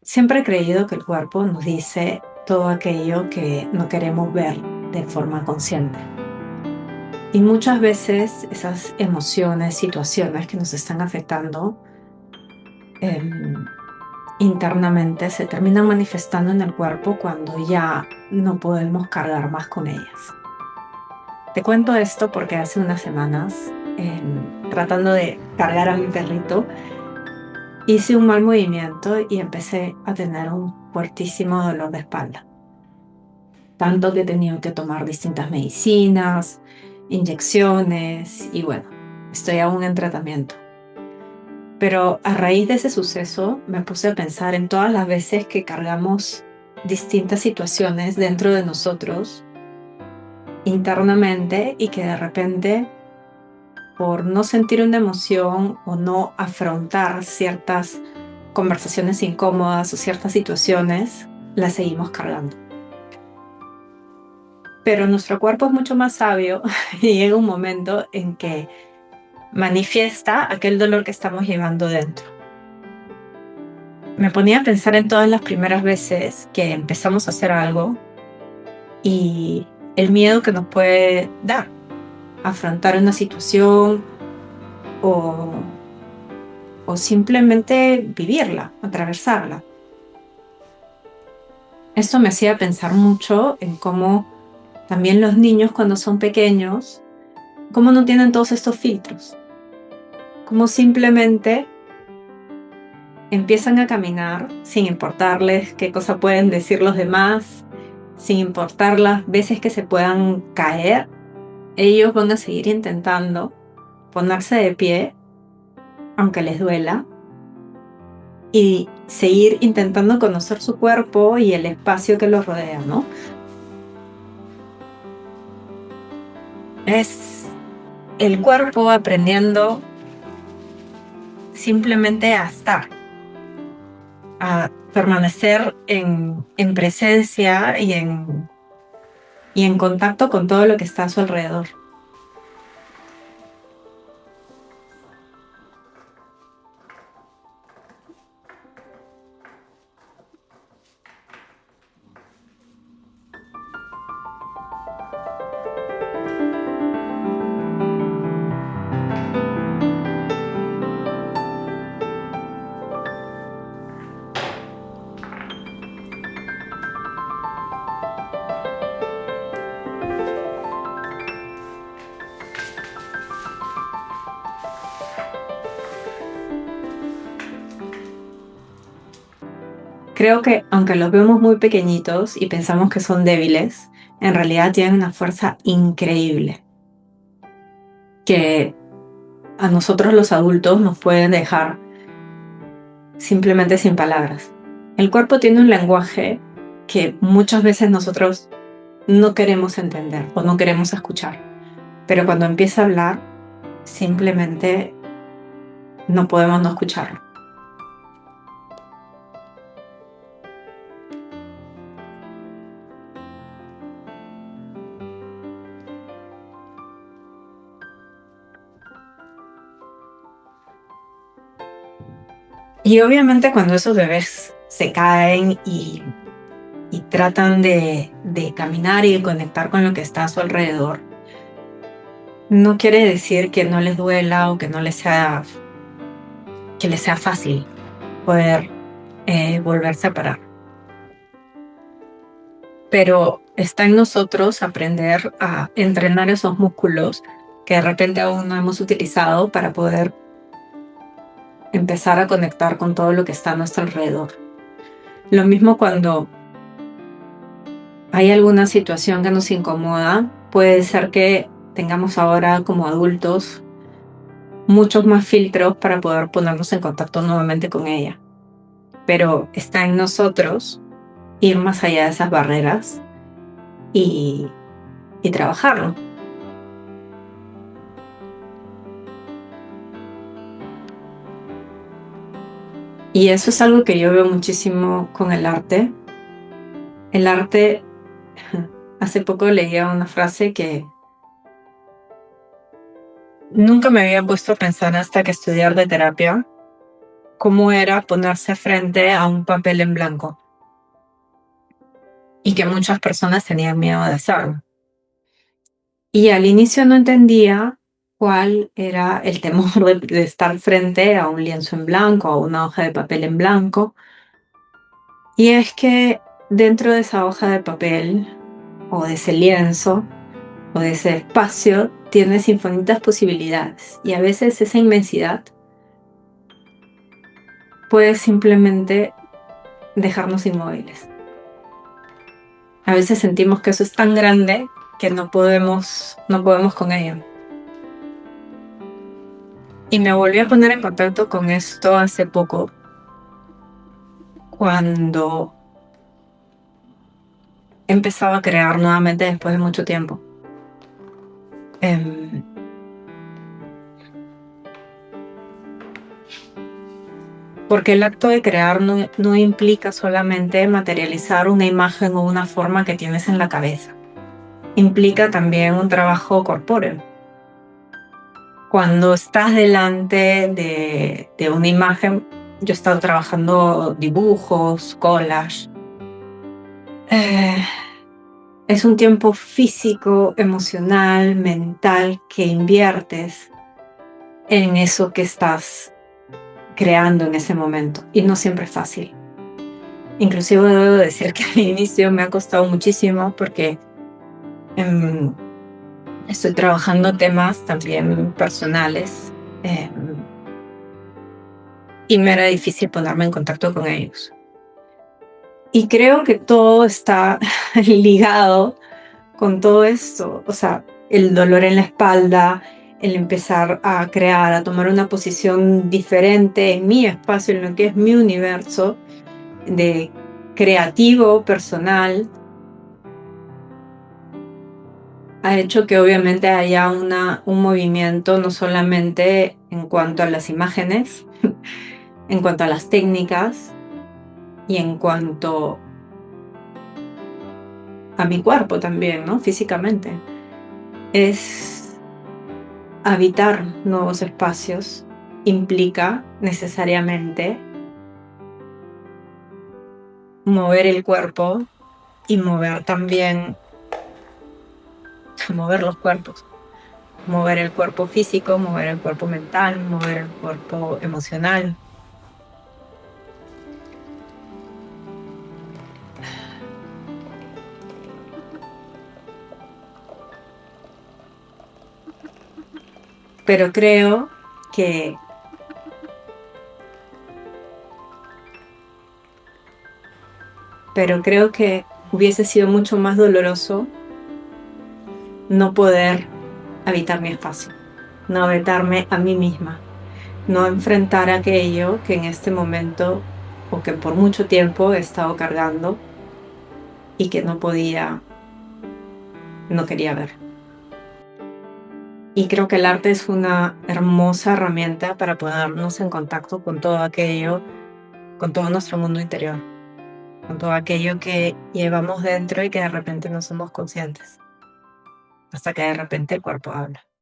Siempre he creído que el cuerpo nos dice todo aquello que no queremos ver de forma consciente. Y muchas veces esas emociones, situaciones que nos están afectando em, internamente se terminan manifestando en el cuerpo cuando ya no podemos cargar más con ellas. Te cuento esto porque hace unas semanas, tratando de cargar a mi perrito, hice un mal movimiento y empecé a tener un fuertísimo dolor de espalda. Tanto que he tenido que tomar distintas medicinas, inyecciones y bueno, estoy aún en tratamiento. Pero a raíz de ese suceso me puse a pensar en todas las veces que cargamos distintas situaciones dentro de nosotros internamente y que de repente por no sentir una emoción o no afrontar ciertas conversaciones incómodas o ciertas situaciones, las seguimos cargando. Pero nuestro cuerpo es mucho más sabio y llega un momento en que manifiesta aquel dolor que estamos llevando dentro. Me ponía a pensar en todas las primeras veces que empezamos a hacer algo y el miedo que nos puede dar afrontar una situación o, o simplemente vivirla, atravesarla. Esto me hacía pensar mucho en cómo también los niños cuando son pequeños, cómo no tienen todos estos filtros, cómo simplemente empiezan a caminar sin importarles qué cosa pueden decir los demás, sin importar las veces que se puedan caer, ellos van a seguir intentando ponerse de pie, aunque les duela, y seguir intentando conocer su cuerpo y el espacio que los rodea, ¿no? Es el cuerpo aprendiendo simplemente a estar, a permanecer en presencia y en contacto con todo lo que está a su alrededor. Creo que aunque los vemos muy pequeñitos y pensamos que son débiles, en realidad tienen una fuerza increíble que a nosotros los adultos nos pueden dejar simplemente sin palabras. El cuerpo tiene un lenguaje que muchas veces nosotros no queremos entender o no queremos escuchar, pero cuando empieza a hablar, simplemente no podemos no escucharlo. Y obviamente cuando esos bebés se caen y tratan de caminar y de conectar con lo que está a su alrededor, no quiere decir que no les duela o que les sea fácil poder volverse a parar. Pero está en nosotros aprender a entrenar esos músculos que de repente aún no hemos utilizado para poder empezar a conectar con todo lo que está a nuestro alrededor. Lo mismo cuando hay alguna situación que nos incomoda, puede ser que tengamos ahora como adultos muchos más filtros para poder ponernos en contacto nuevamente con ella. Pero está en nosotros ir más allá de esas barreras y, y trabajarlo. Y eso es algo que yo veo muchísimo con el arte. El arte, hace poco leía una frase que nunca me había puesto a pensar hasta que estudiar de terapia, cómo era ponerse frente a un papel en blanco y que muchas personas tenían miedo de hacerlo. Y al inicio no entendía cuál era el temor de estar frente a un lienzo en blanco, a una hoja de papel en blanco. Y es que dentro de esa hoja de papel, o de ese lienzo, o de ese espacio, tienes infinitas posibilidades. Y a veces esa inmensidad puede simplemente dejarnos inmóviles. A veces sentimos que eso es tan grande que no podemos con ello. Y me volví a poner en contacto con esto hace poco, cuando he empezado a crear nuevamente después de mucho tiempo. Em, Porque el acto de crear no implica solamente materializar una imagen o una forma que tienes en la cabeza. Implica también un trabajo corpóreo. Cuando estás delante de una imagen, yo he estado trabajando dibujos, collage. Es un tiempo físico, emocional, mental que inviertes en eso que estás creando en ese momento. Y no siempre es fácil. Inclusive debo decir que al inicio me ha costado muchísimo porque em, estoy trabajando temas también personales, y me era difícil ponerme en contacto con ellos. Y creo que todo está ligado con todo esto, o sea, el dolor en la espalda, el empezar a crear, a tomar una posición diferente en mi espacio, en lo que es mi universo de creativo, personal, ha hecho que obviamente haya un movimiento no solamente en cuanto a las imágenes, en cuanto a las técnicas y en cuanto a mi cuerpo también, ¿no? Físicamente. Es habitar nuevos espacios implica necesariamente mover el cuerpo y mover también, mover los cuerpos. Mover el cuerpo físico, mover el cuerpo mental, mover el cuerpo emocional. Pero que creo que hubiese sido mucho más doloroso no poder habitar mi espacio, no habitarme a mí misma, no enfrentar aquello que en este momento o que por mucho tiempo he estado cargando y que no quería ver. Y creo que el arte es una hermosa herramienta para ponernos en contacto con todo aquello, con todo nuestro mundo interior, con todo aquello que llevamos dentro y que de repente no somos conscientes, hasta que de repente el cuerpo habla.